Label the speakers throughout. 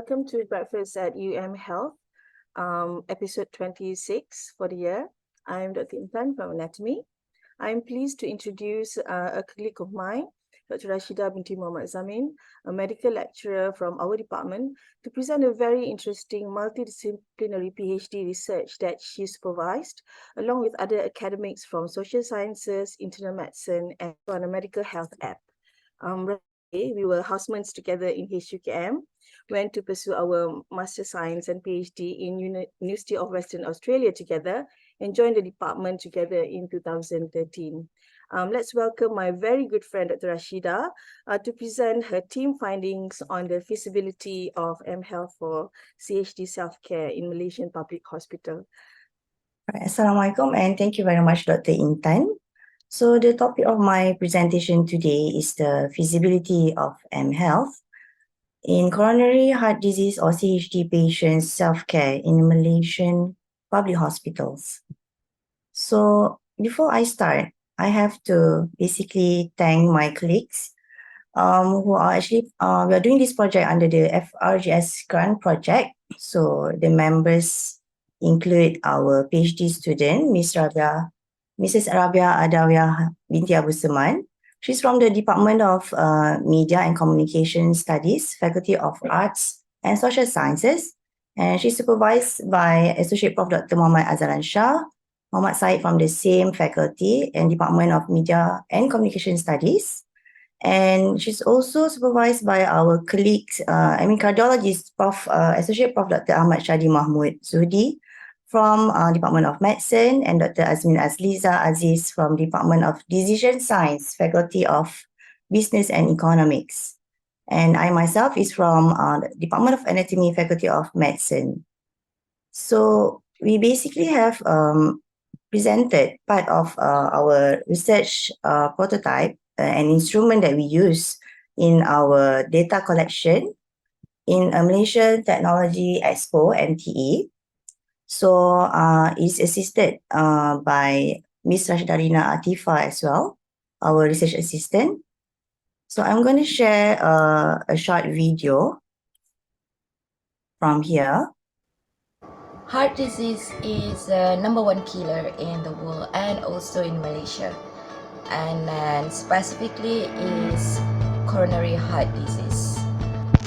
Speaker 1: welcome to Breakfast at UMHealth, episode 26 for the year. I'm Dr. Intan from Anatomy. I'm pleased to introduce a colleague of mine, Dr. Rasheeda binti Mohd Zamin, a medical lecturer from our department, to present a very interesting multidisciplinary PhD research that she supervised, along with other academics from social sciences, internal medicine, and on a medical health app. We were housemates together in HUKM, went to pursue our Master Science and PhD in University of Western Australia together, and joined the department together in 2013. Let's welcome my very good friend, Dr. Rasheeda, to present her team findings on the feasibility of mHealth for CHD self-care in Malaysian public hospital.
Speaker 2: Assalamualaikum, and thank you very much, Dr. Intan. So the topic of my presentation today is the feasibility of mHealth in coronary heart disease or CHD patients self-care in Malaysian public hospitals. So before I start, I have to basically thank my colleagues who are actually, we are doing this project under the FRGS grant project. So the members include our PhD student, Mrs. Rabia Adawiyah binti Abu Seman. She's from the Department of Media and Communication Studies, Faculty of Arts and Social Sciences. And she's supervised by Associate Prof. Dr. Muhammad Azalan Shah, Muhammad Said from the same faculty and Department of Media and Communication Studies. And she's also supervised by our colleagues, cardiologist, Associate Prof. Dr. Ahmad Shadi Mahmud Zuhdi from Department of Medicine, and Dr. Azmin Azliza Aziz from Department of Decision Science, Faculty of Business and Economics. And I myself is from Department of Anatomy, Faculty of Medicine. So we basically have presented part of our research prototype, an instrument that we use in our data collection in a Malaysian Technology Expo, MTE. So it's assisted by Ms. Rasheeda Atifa as well, our research assistant. So I'm going to share a short video from here.
Speaker 3: Heart disease is the #1 killer in the world and also in Malaysia, and specifically is coronary heart disease.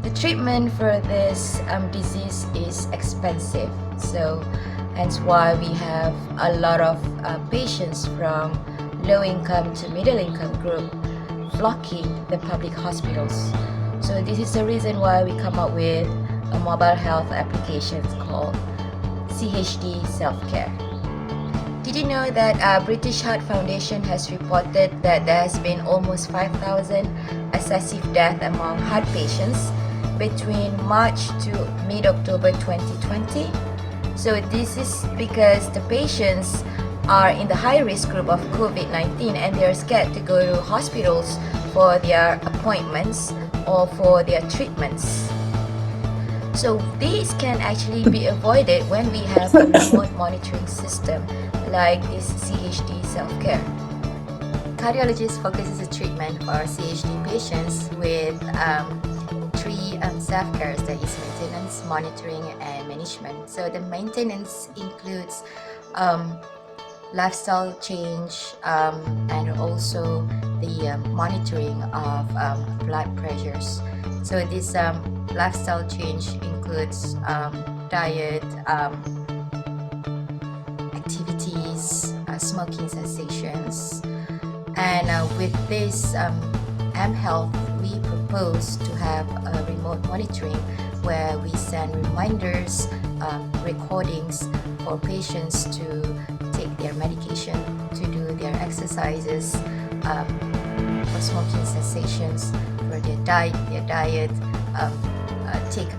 Speaker 3: The treatment for this disease is expensive, so hence why we have a lot of patients from low income to middle income group flocking the public hospitals. So this is the reason why we come up with a mobile health application called CHD self-care. Did you know that British Heart Foundation has reported that there has been almost 5,000 excessive deaths among heart patients between March to mid-October 2020? So this is because the patients are in the high-risk group of COVID-19 and they are scared to go to hospitals for their appointments or for their treatments. So these can actually be avoided when we have a remote monitoring system like this CHD self-care. Cardiologist focuses the treatment for CHD patients with three self-cares, that is maintenance, monitoring, and management. So the maintenance includes lifestyle change and also the monitoring of blood pressures. So this lifestyle change includes diet, activities, smoking cessations, and with this mHealth, we propose to have a remote monitoring where we send reminders, recordings for patients to take their medication, to do their exercises, for smoking cessations, for their diet, take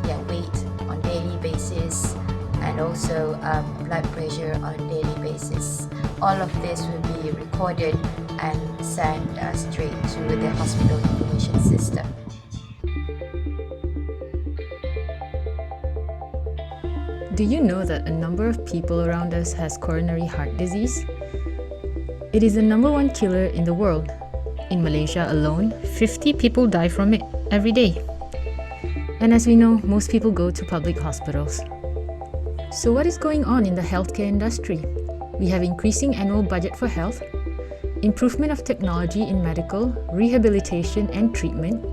Speaker 3: their weight on daily basis, and also blood pressure on daily basis. All of this will be recorded and sent straight to the hospital information system.
Speaker 4: Do you know that a number of people around us has coronary heart disease? It is the #1 killer in the world. In Malaysia alone, 50 people die from it every day. And as we know, most people go to public hospitals. So what is going on in the healthcare industry? We have increasing annual budget for health, improvement of technology in medical, rehabilitation and treatment,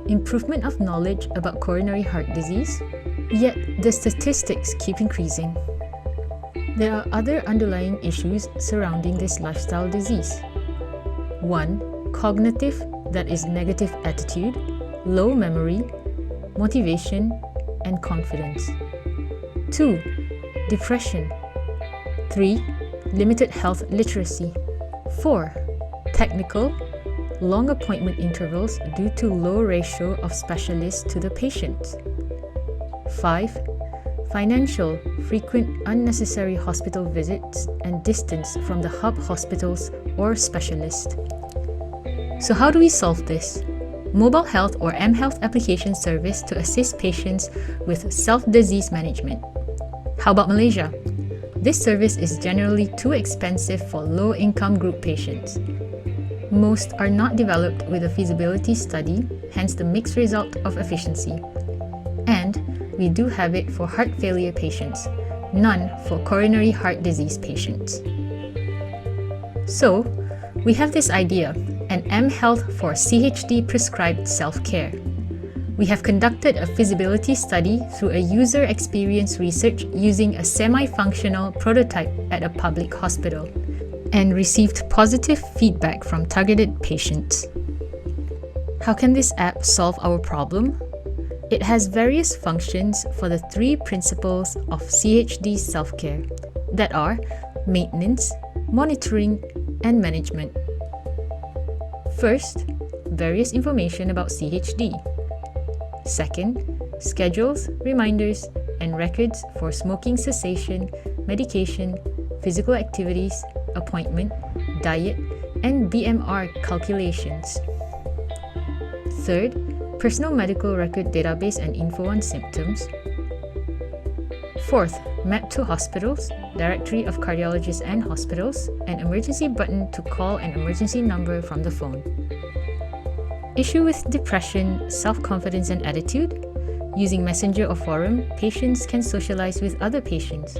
Speaker 4: improvement of knowledge about coronary heart disease, yet the statistics keep increasing. There are other underlying issues surrounding this lifestyle disease. 1. Cognitive, that is negative attitude, low memory, motivation, and confidence. 2. Depression. 3. Limited health literacy. 4. Technical, long appointment intervals due to low ratio of specialists to the patients. 5. Financial, frequent unnecessary hospital visits and distance from the hub hospitals or specialists. So how do we solve this? Mobile health or mHealth application service to assist patients with self-disease management. How about Malaysia? This service is generally too expensive for low-income group patients. Most are not developed with a feasibility study, hence the mixed result of efficiency. And we do have it for heart failure patients, none for coronary heart disease patients. So, we have this idea, an mHealth for CHD prescribed self-care. We have conducted a feasibility study through a user experience research using a semi-functional prototype at a public hospital and received positive feedback from targeted patients. How can this app solve our problem? It has various functions for the 3 principles of CHD self-care that are maintenance, monitoring, and management. First, various information about CHD. Second, schedules, reminders, and records for smoking cessation, medication, physical activities, appointment, diet, and BMR calculations. Third, personal medical record database and info on symptoms. Fourth, map to hospitals, directory of cardiologists and hospitals, an emergency button to call an emergency number from the phone. Issue with depression, self-confidence and attitude? Using Messenger or forum, patients can socialize with other patients.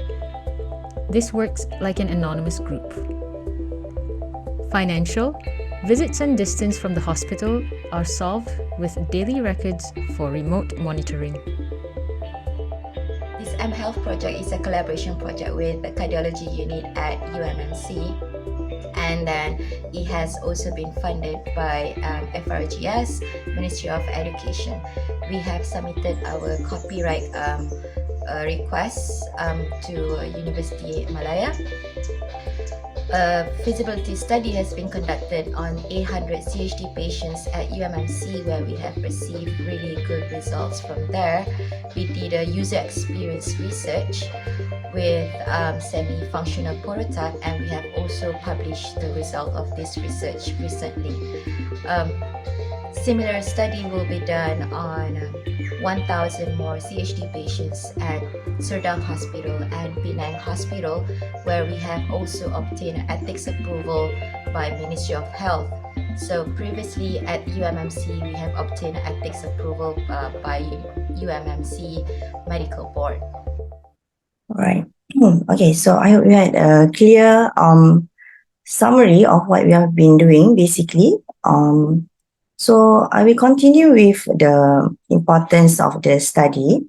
Speaker 4: This works like an anonymous group. Financial, visits and distance from the hospital are solved with daily records for remote monitoring.
Speaker 3: This mHealth project is a collaboration project with the cardiology unit at UMMC, and then it has also been funded by FRGS, Ministry of Education. We have submitted our copyright requests to University Malaya. A feasibility study has been conducted on 800 CHD patients at UMMC, where we have received really good results from there. We did a user experience research with semi-functional prototype, and we have also published the result of this research recently. Similar study will be done on 1,000 more CHD patients at Serdang Hospital and Penang Hospital, where we have also obtained ethics approval by Ministry of Health. So previously at UMMC, we have obtained ethics approval by UMMC Medical Board.
Speaker 2: All right. Okay, so I hope you had a clear summary of what we have been doing, basically. So I will continue with the importance of the study.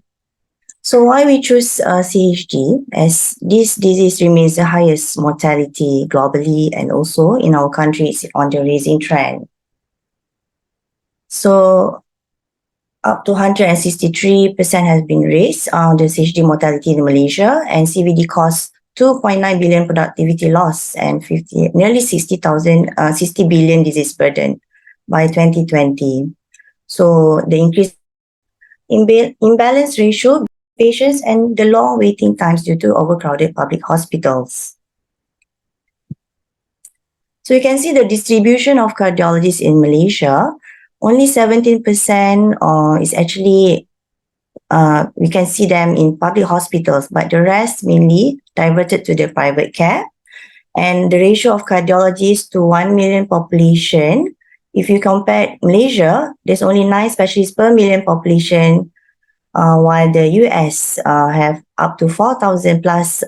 Speaker 2: So why we choose CHD, as this disease remains the highest mortality globally, and also in our country it's on the rising trend. So up to 163% has been raised on the CHD mortality in Malaysia, and CVD costs 2.9 billion productivity loss and nearly 60 billion disease burden by 2020. So the increased imbalance ratio patients and the long waiting times due to overcrowded public hospitals. So you can see the distribution of cardiologists in Malaysia. Only 17% is actually, we can see them in public hospitals, but the rest mainly diverted to the private care. And the ratio of cardiologists to 1 million population, if you compare Malaysia, there's only 9 specialists per million population while the US have up to 4,000 plus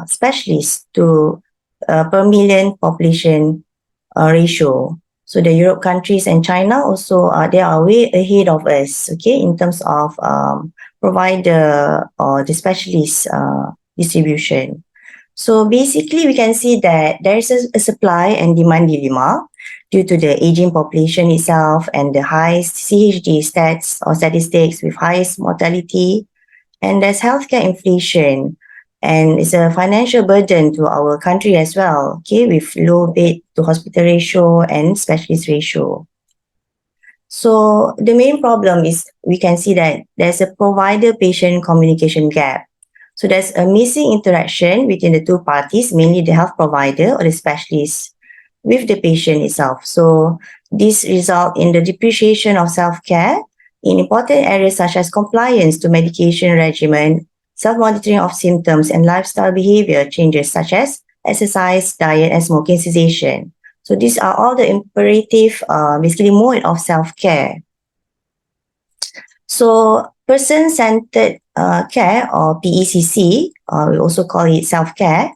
Speaker 2: specialists to per million population ratio. So the Europe countries and China also they are way ahead of us, okay, in terms of provider or the specialist distribution. So basically, we can see that there is a supply and demand dilemma due to the aging population itself and the highest CHD stats or statistics with highest mortality. And there's healthcare inflation, and it's a financial burden to our country as well, okay, with low bed to hospital ratio and specialist ratio. So the main problem is we can see that there's a provider-patient communication gap. So there's a missing interaction between the two parties, mainly the health provider or the specialist with the patient itself. So this result in the depreciation of self-care in important areas such as compliance to medication regimen, self-monitoring of symptoms, and lifestyle behavior changes such as exercise, diet, and smoking cessation. So these are all the imperative, basically mode of self-care. So person-centered care or PECC, we also call it self-care,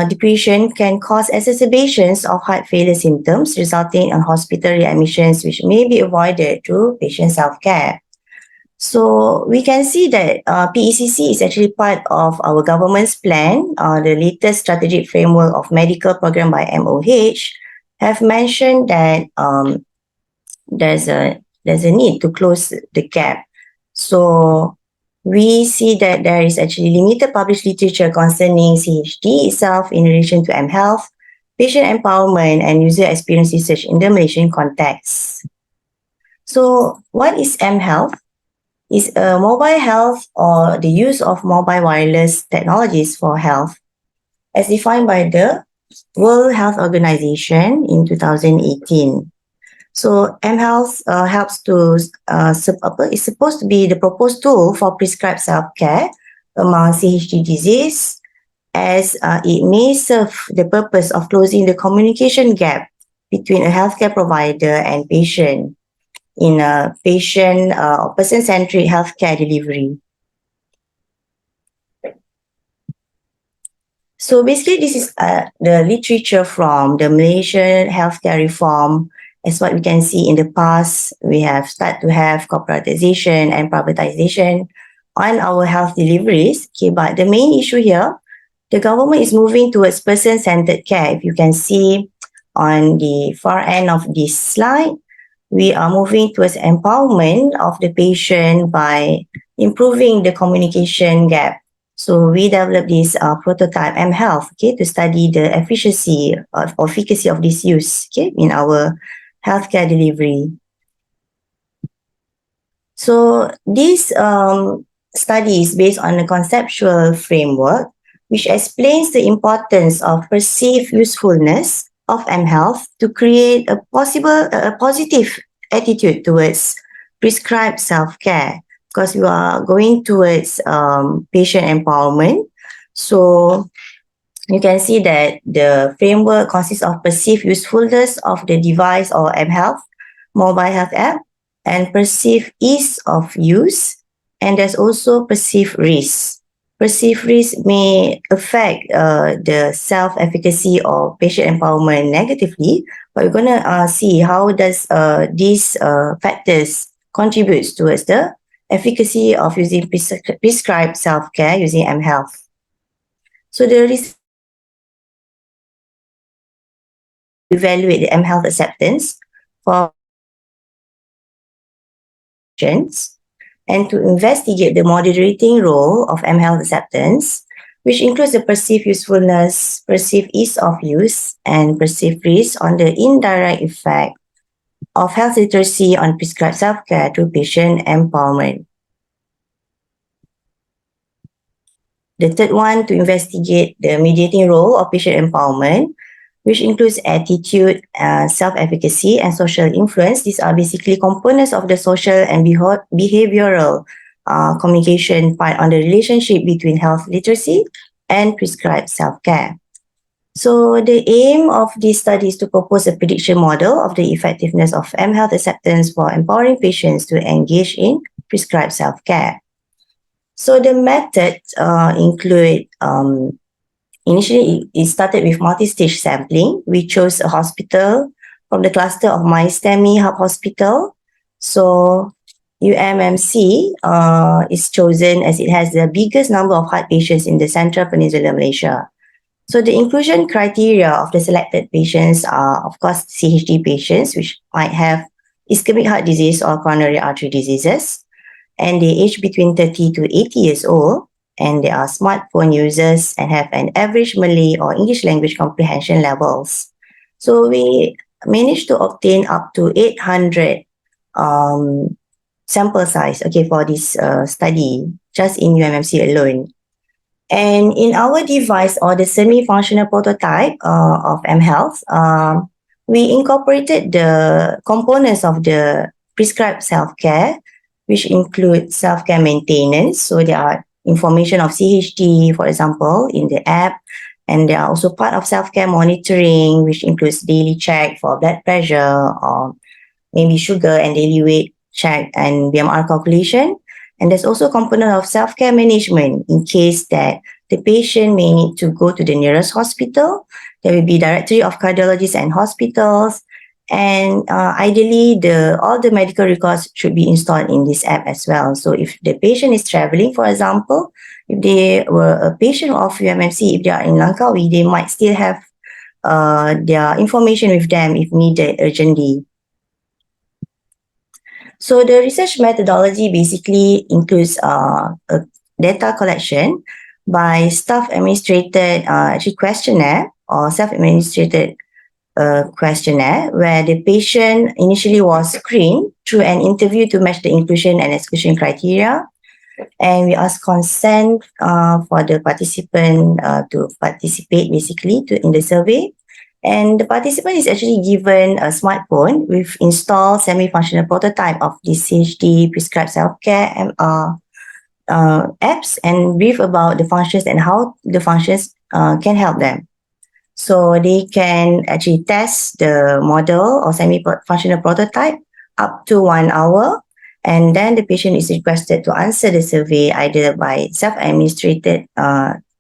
Speaker 2: depression can cause exacerbations of heart failure symptoms resulting in hospital readmissions which may be avoided through patient self-care. So we can see that PECC is actually part of our government's plan. The latest strategic framework of medical program by MOH have mentioned that there's a need to close the gap. So we see that there is actually limited published literature concerning CHD itself in relation to mHealth, patient empowerment, and user experience research in the Malaysian context. So what is mHealth? Is a mobile health or the use of mobile wireless technologies for health as defined by the World Health Organization in 2018. So mHealth helps to, is supposed to be the proposed tool for prescribed self-care among CHD disease as it may serve the purpose of closing the communication gap between a healthcare provider and patient in a patient or person-centric healthcare delivery. So basically, this is the literature from the Malaysian healthcare reform. As what we can see in the past, we have started to have corporatization and privatization on our health deliveries. Okay, but the main issue here, the government is moving towards person-centered care. If you can see on the far end of this slide, we are moving towards empowerment of the patient by improving the communication gap. So we developed this prototype mHealth, okay, to study the efficiency or efficacy of this use, okay, in our healthcare delivery. So this study is based on a conceptual framework which explains the importance of perceived usefulness of mHealth to create a positive attitude towards prescribed self-care, because we are going towards patient empowerment. So you can see that the framework consists of perceived usefulness of the device or mHealth mobile health app and perceived ease of use, and there's also perceived risk. Perceived risk may affect the self-efficacy or patient empowerment negatively, but we're going to see how does these factors contributes towards the efficacy of using prescribed self-care using mHealth. So the research evaluate the mHealth acceptance for patients and to investigate the moderating role of mHealth acceptance, which includes the perceived usefulness, perceived ease of use, and perceived risk on the indirect effect of health literacy on prescribed self-care through patient empowerment. The third one, to investigate the mediating role of patient empowerment, which includes attitude, self-efficacy, and social influence. These are basically components of the social and behavioral communication part on the relationship between health literacy and prescribed self-care. So the aim of this study is to propose a prediction model of the effectiveness of mHealth acceptance for empowering patients to engage in prescribed self-care. So the methods include, initially it started with multi-stage sampling. We chose a hospital from the cluster of MySTEMI Hub Hospital. So UMMC is chosen as it has the biggest number of heart patients in the Central Peninsula Malaysia. So the inclusion criteria of the selected patients are, of course, CHD patients, which might have ischemic heart disease or coronary artery diseases, and they age between 30 to 80 years old, and they are smartphone users and have an average Malay or English language comprehension levels. So we managed to obtain up to 800 sample size, okay, for this study, just in UMMC alone. And in our device or the semi-functional prototype of mHealth, we incorporated the components of the prescribed self-care, which include self-care maintenance. So there are information of CHD, for example, in the app. And they are also part of self-care monitoring, which includes daily check for blood pressure or maybe sugar and daily weight check and BMR calculation. And there's also a component of self-care management in case that the patient may need to go to the nearest hospital. There will be directory of cardiologists and hospitals. And ideally, all the medical records should be installed in this app as well. So if the patient is traveling, for example, if they were a patient of UMMC, if they are in Langkawi, they might still have their information with them if needed urgently. So the research methodology basically includes a data collection by staff-administrated questionnaire or self-administrated questionnaire where the patient initially was screened through an interview to match the inclusion and exclusion criteria. And we ask consent for the participant to participate basically in the survey. And the participant is actually given a smartphone with installed semi-functional prototype of the CHD prescribed self-care apps and brief about the functions and how the functions can help them. So they can actually test the model or semi-functional prototype up to 1 hour. And then the patient is requested to answer the survey either by self-administrated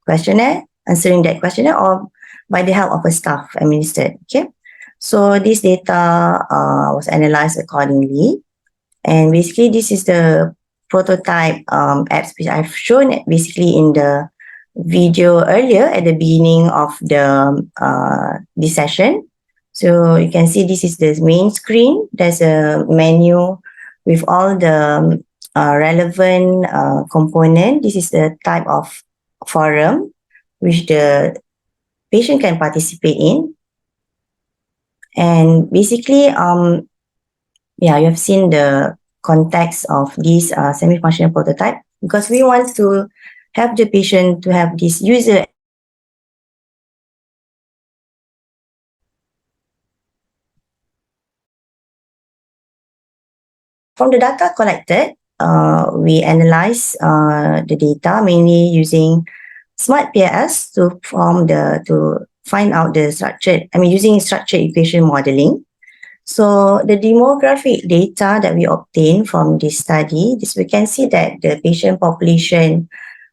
Speaker 2: questionnaire, answering that questionnaire, or by the help of a staff administered. Okay, so this data was analyzed accordingly, and basically this is the prototype apps which I've shown basically in the video earlier at the beginning of this session. So you can see this is the main screen. There's a menu with all the relevant component. This is the type of forum which the patient can participate in. And basically, you have seen the context of this semi-functional prototype because we want to help the patient to have this user. From the data collected, we analyze the data mainly using Smart PAS to find out the using structured equation modeling. So the demographic data that we obtain from this study, we can see that the patient population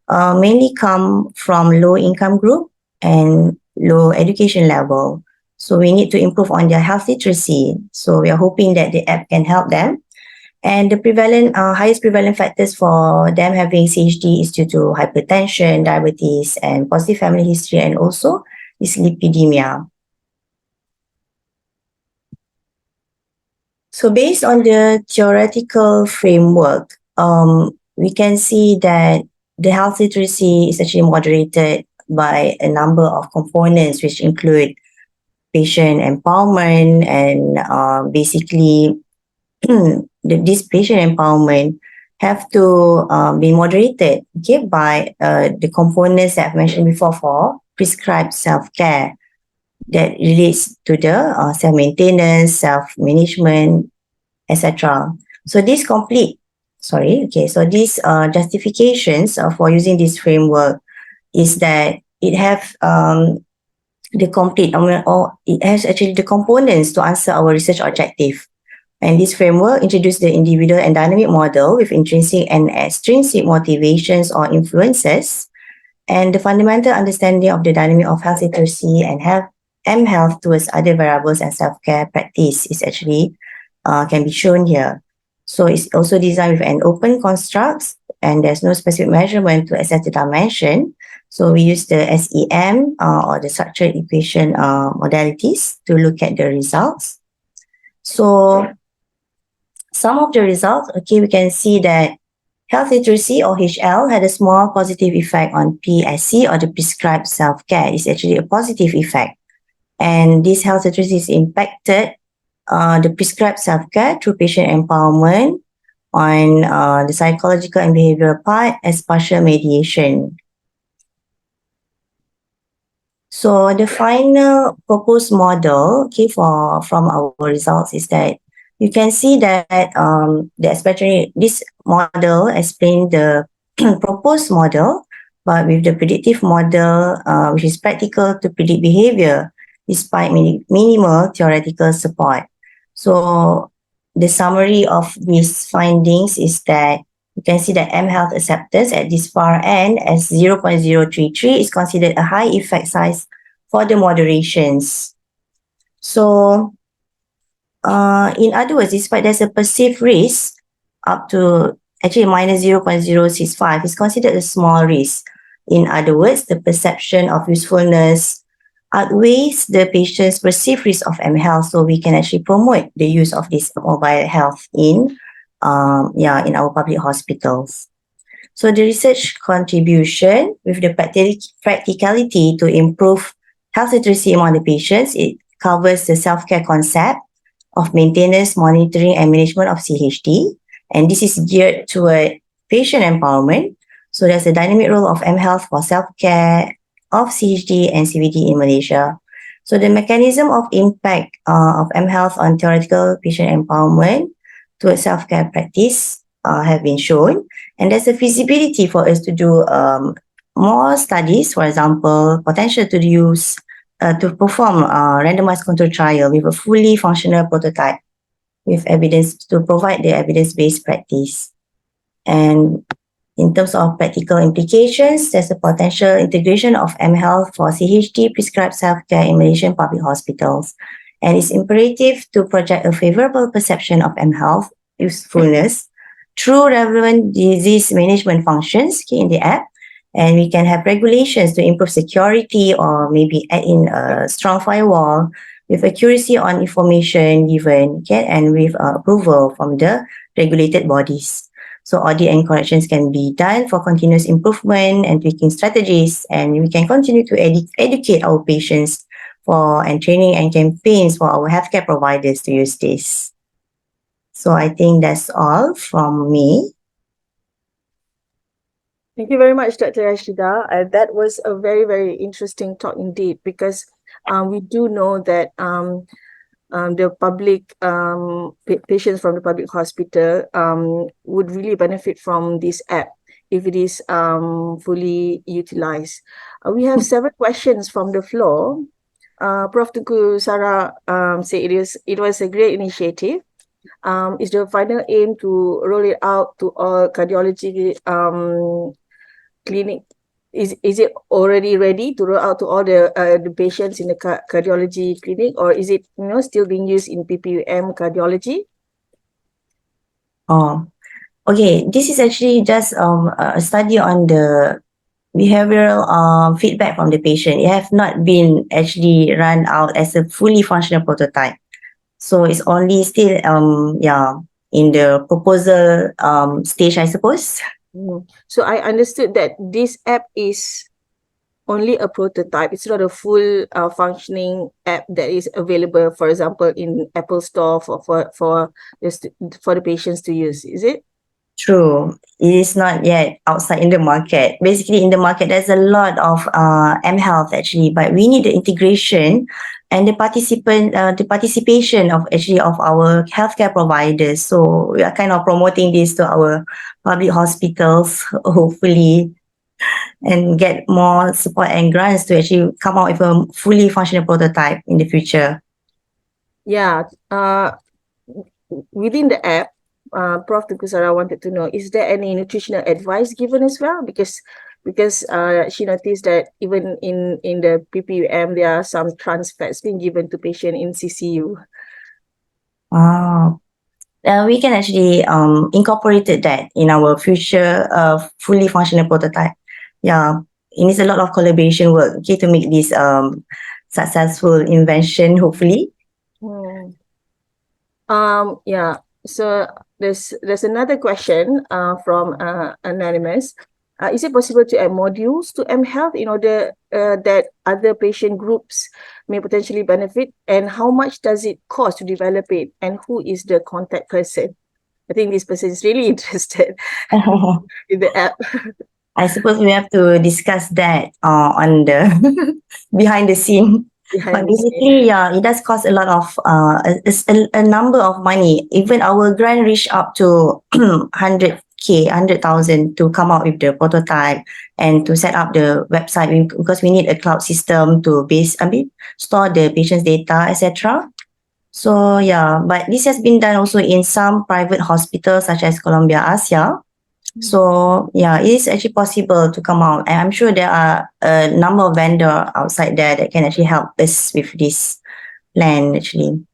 Speaker 2: mainly come from low income group and low education level. So we need to improve on their health literacy. So we are hoping that the app can help them. And the highest prevalent factors for them having CHD is due to hypertension, diabetes, and positive family history, and also dyslipidemia. So based on the theoretical framework, we can see that the health literacy is actually moderated by a number of components, which include patient empowerment and basically this patient empowerment have to be moderated by the components that I've mentioned before for prescribed self-care that relates to the self-maintenance, self-management, etc. So these justifications for using this framework is that it have it has actually the components to answer our research objective And this framework introduced the individual and dynamic model with intrinsic and extrinsic motivations or influences, and the fundamental understanding of the dynamic of health literacy and mHealth towards other variables and self-care practice is actually can be shown here. So it's also designed with an open constructs, and there's no specific measurement to assess the dimension. So we use the SEM or the structured equation modalities to look at the results. So some of the results, okay, we can see that health literacy or HL had a small positive effect on PSC or the prescribed self-care. It's actually a positive effect. And this health literacy is impacted the prescribed self-care through patient empowerment on the psychological and behavioral part as partial mediation. So the final proposed model, okay, from our results is that you can see that this model explains the proposed model, but with the predictive model, which is practical to predict behavior despite minimal theoretical support. So the summary of these findings is that you can see that mHealth acceptance at this far end as 0.033 is considered a high effect size for the moderations. So in other words, despite there's a perceived risk up to actually minus 0.065 is considered a small risk. In other words, the perception of usefulness outweighs the patient's perceived risk of mHealth, so we can actually promote the use of this mobile health in our public hospitals. So the research contribution with the practicality to improve health literacy among the patients, it covers the self-care concept of maintenance, monitoring, and management of CHD. And this is geared toward patient empowerment. So there's a dynamic role of mHealth for self-care of CHD and CVD in Malaysia. So the mechanism of impact of mHealth on theoretical patient empowerment towards self-care practice have been shown. And there's a feasibility for us to do more studies, for example, potential to use to perform a randomized control trial with a fully functional prototype with evidence to provide the evidence-based practice. And in terms of practical implications, there's a potential integration of mHealth for CHD prescribed self-care in Malaysian public hospitals. And it's imperative to project a favorable perception of mHealth usefulness through relevant disease management functions in the app. And we can have regulations to improve security or maybe add in a strong firewall with accuracy on information given, okay, and with approval from the regulated bodies. So audit and corrections can be done for continuous improvement and tweaking strategies, and we can continue to educate our patients and training and campaigns for our healthcare providers to use this. So I think that's all from me.
Speaker 1: Thank you very much, Dr. Rasheeda. That was a very, very interesting talk indeed, because we do know that the public patients from the public hospital would really benefit from this app if it is fully utilized. We have several questions from the floor. Prof. Tuku Sarah said it was a great initiative. Is the final aim to roll it out to all cardiology clinic? Is it already ready to roll out to all the patients in the cardiology clinic, or is it still being used in PPUM cardiology?
Speaker 2: Okay. This is actually just a study on the behavioral feedback from the patient. It have not been actually run out as a fully functional prototype. So it's only still in the proposal stage, I suppose.
Speaker 1: So I understood that this app is only a prototype. It's not a full functioning app that is available, for example, in Apple Store for the patients to use. Is it?
Speaker 2: True. It is not yet outside in the market. Basically, in the market, there's a lot of mHealth actually, but we need the integration and the participation of our healthcare providers. So we are kind of promoting this to our public hospitals, hopefully, and get more support and grants to actually come out with a fully functional prototype in the future.
Speaker 1: Yeah. within the app, Prof. Tengku Sarah wanted to know, is there any nutritional advice given as well? Because she noticed that even in the PPUM, there are some trans fats being given to patient in CCU.
Speaker 2: Wow. We can actually incorporate that in our future fully functional prototype. Yeah, it needs a lot of collaboration work, okay, to make this successful invention, hopefully.
Speaker 1: Yeah. So there's another question from anonymous. Is it possible to add modules to mHealth in order that other patient groups may potentially benefit? And how much does it cost to develop it? And who is the contact person? I think this person is really interested in the app.
Speaker 2: I suppose we have to discuss that on the behind the scene. But basically, yeah, it does cost a lot of a number of money. Even our grant reached up to 100,000 to come out with the prototype and to set up the website because we need a cloud system to store the patient's data, etc. So yeah, but this has been done also in some private hospitals such as Columbia Asia. So yeah, it is actually possible to come out, and I'm sure there are a number of vendors outside there that can actually help us with this plan actually.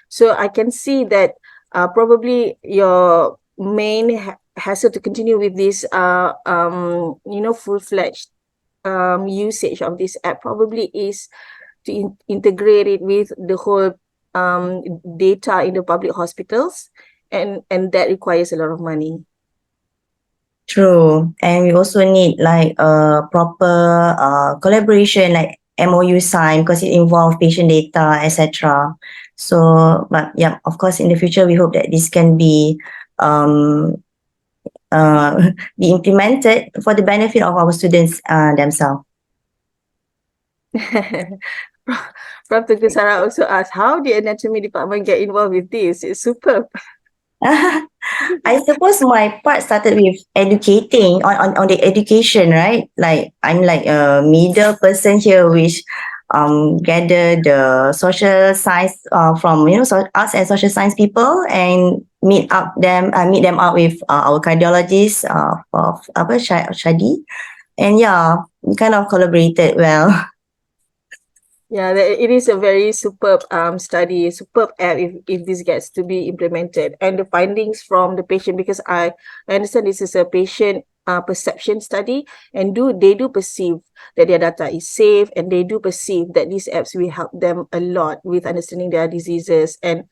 Speaker 1: So I can see that probably your main hassle to continue with this full-fledged usage of this app probably is to integrate it with the whole data in the public hospitals, and that requires a lot of money.
Speaker 2: True, and we also need like a proper collaboration, like MOU sign, because it involves patient data, etc. So, but yeah, of course, in the future, we hope that this can be be implemented for the benefit of our students themselves.
Speaker 1: Prof. Tengku Sarah also asked, how the anatomy department get involved with this? It's superb.
Speaker 2: I suppose my part started with educating on the education, right? Like I'm like a middle person here, which gather the social science from arts and social science people and meet them up with our cardiologist of CHD, and yeah, we kind of collaborated well.
Speaker 1: Yeah, it is a very superb study, superb app if this gets to be implemented. And the findings from the patient, because I understand this is a patient perception study, and they do perceive that their data is safe, and they do perceive that these apps will help them a lot with understanding their diseases and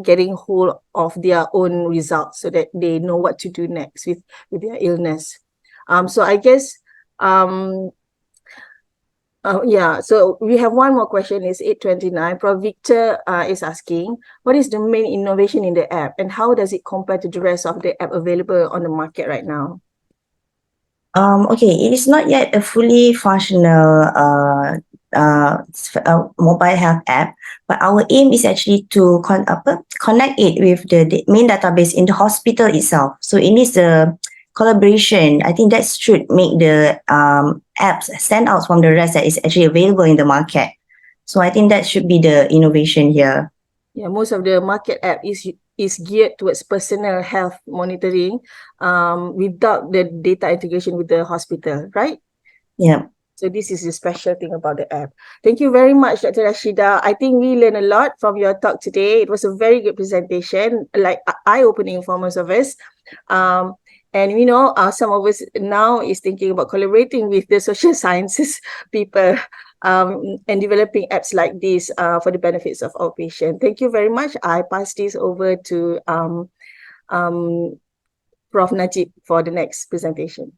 Speaker 1: getting hold of their own results so that they know what to do next with their illness. So I guess yeah, so we have one more question. It's 8:29. Prof. Victor is asking, what is the main innovation in the app and how does it compare to the rest of the app available on the market right now?
Speaker 2: Okay, it is not yet a fully functional mobile health app, but our aim is actually to connect it with the main database in the hospital itself. So it needs the collaboration. I think that should make the apps stand out from the rest that is actually available in the market. So I think that should be the innovation here.
Speaker 1: Yeah, most of the market app is geared towards personal health monitoring without the data integration with the hospital, right?
Speaker 2: Yeah.
Speaker 1: So this is the special thing about the app. Thank you very much, Dr. Rasheeda. I think we learned a lot from your talk today. It was a very good presentation, like eye-opening for most of us. And you know, some of us now is thinking about collaborating with the social sciences people and developing apps like this for the benefits of our patients. Thank you very much. I pass this over to Prof. Najib for the next presentation.